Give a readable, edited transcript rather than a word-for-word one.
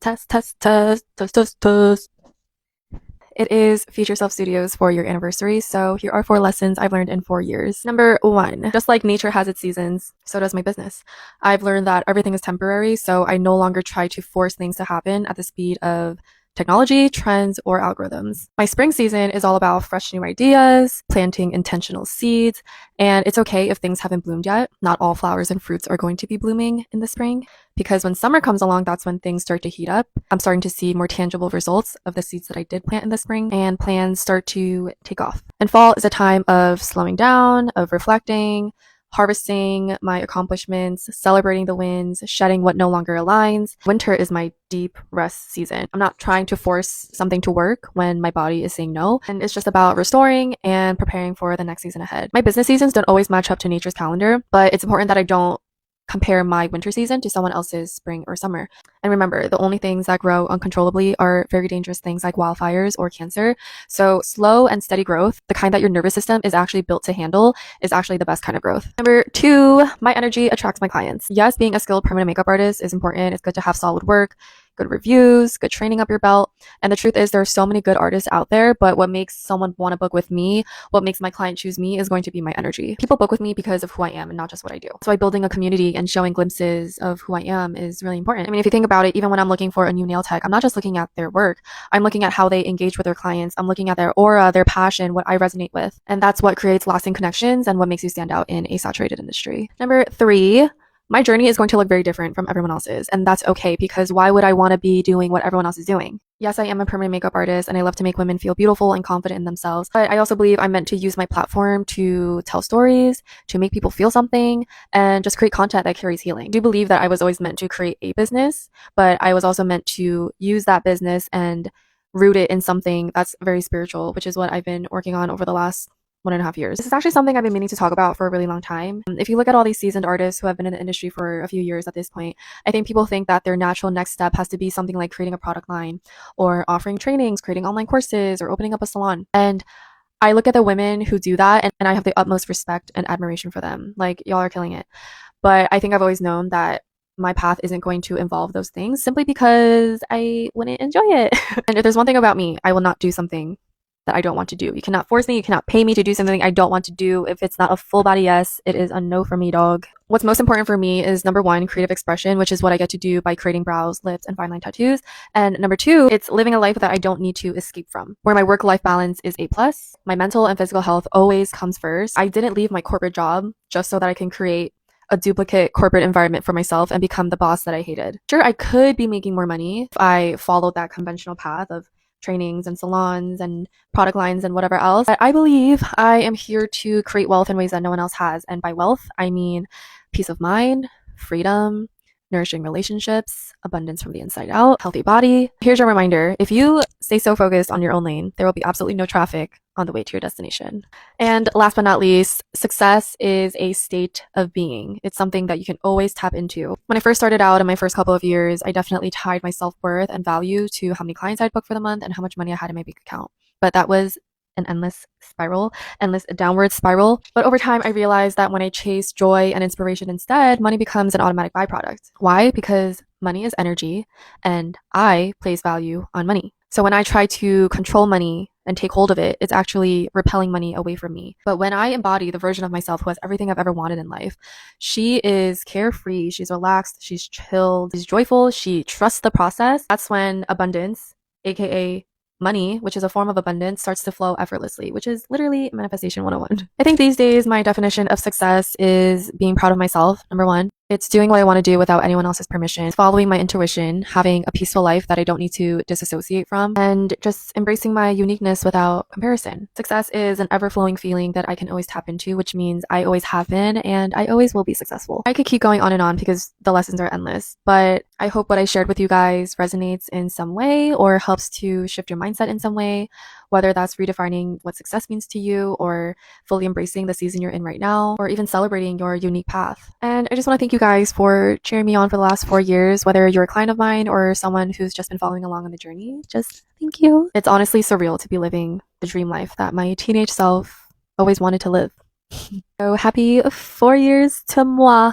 Test, test, test, test, test, test. It is Future Self Studios for your anniversary, so here are 4 lessons I've learned in 4 years. Number 1, just like nature has its seasons, so does my business. I've learned that everything is temporary, so I no longer try to force things to happen at the speed of technology, trends, or algorithms. My spring season is all about fresh new ideas, planting intentional seeds, and it's okay if things haven't bloomed yet. Not all flowers and fruits are going to be blooming in the spring, because when summer comes along, that's when things start to heat up. I'm starting to see more tangible results of the seeds that I did plant in the spring, and plans start to take off. And fall is a time of slowing down, of reflecting, harvesting my accomplishments, celebrating the wins, shedding what no longer aligns. Winter is my deep rest season. I'm not trying to force something to work when my body is saying no, and it's just about restoring and preparing for the next season ahead. My business seasons don't always match up to nature's calendar, but it's important that I don't compare my winter season to someone else's spring or summer. And remember, the only things that grow uncontrollably are very dangerous things like wildfires or cancer. So slow and steady growth, the kind that your nervous system is actually built to handle, is actually the best kind of growth. Number 2, my energy attracts my clients. Yes, being a skilled permanent makeup artist is important. It's good to have solid work, good reviews, good training up your belt. And the truth is, there are so many good artists out there, but what makes someone want to book with me, what makes my client choose me, is going to be my energy. People book with me because of who I am and not just what I do. So by building a community and showing glimpses of who I am is really important. I mean, if you think about it, even when I'm looking for a new nail tech, I'm not just looking at their work. I'm looking at how they engage with their clients. I'm looking at their aura, their passion, what I resonate with. And that's what creates lasting connections and what makes you stand out in a saturated industry. Number 3, my journey is going to look very different from everyone else's, and that's okay, because why would I want to be doing what everyone else is doing? Yes, I am a permanent makeup artist and I love to make women feel beautiful and confident in themselves, but I also believe I'm meant to use my platform to tell stories, to make people feel something, and just create content that carries healing. I do believe that I was always meant to create a business, but I was also meant to use that business and root it in something that's very spiritual, which is what I've been working on over the last 1.5 years. This is actually something I've been meaning to talk about for a really long time. If you look at all these seasoned artists who have been in the industry for a few years at this point, I think people think that their natural next step has to be something like creating a product line or offering trainings, creating online courses, or opening up a salon. And I look at the women who do that and I have the utmost respect and admiration for them. Like, y'all are killing it. But I think I've always known that my path isn't going to involve those things simply because I wouldn't enjoy it. And if there's one thing about me, I will not do something that I don't want to do. You cannot force me. You cannot pay me to do something I don't want to do. If it's not a full body yes, it is a no for me, dog. What's most important for me is number 1, creative expression, which is what I get to do by creating brows, lips, and fine line tattoos. And number 2, it's living a life that I don't need to escape from, where my work-life balance is A+. My mental and physical health always comes first. I didn't leave my corporate job just so that I can create a duplicate corporate environment for myself and become the boss that I hated. Sure, I could be making more money if I followed that conventional path of trainings and salons and product lines and whatever else. But I believe I am here to create wealth in ways that no one else has. And by wealth, I mean peace of mind, freedom, nourishing relationships, abundance from the inside out, healthy body. Here's your reminder. If you stay so focused on your own lane, there will be absolutely no traffic on the way to your destination. And last but not least, success is a state of being. It's something that you can always tap into. When I first started out in my first couple of years, I definitely tied my self-worth and value to how many clients I'd book for the month and how much money I had in my bank account. But that was an endless downward spiral. But over time, I realized that when I chase joy and inspiration instead, money becomes an automatic byproduct. Why? Because money is energy and I place value on money. So when I try to control money and take hold of it, it's actually repelling money away from me. But when I embody the version of myself who has everything I've ever wanted in life, she is carefree, she's relaxed, she's chilled, she's joyful, she trusts the process. That's when abundance, aka money, which is a form of abundance, starts to flow effortlessly, which is literally manifestation 101. I think these days my definition of success is being proud of myself, number 1. It's doing what I want to do without anyone else's permission. It's following my intuition, having a peaceful life that I don't need to disassociate from, and just embracing my uniqueness without comparison. Success is an ever-flowing feeling that I can always tap into, which means I always have been and I always will be successful. I could keep going on and on because the lessons are endless, but I hope what I shared with you guys resonates in some way or helps to shift your mindset in some way, whether that's redefining what success means to you or fully embracing the season you're in right now, or even celebrating your unique path. And I just want to thank you guys for cheering me on for the last 4 years, whether you're a client of mine or someone who's just been following along on the journey. Just thank you. It's honestly surreal to be living the dream life that my teenage self always wanted to live. So happy 4 years to moi.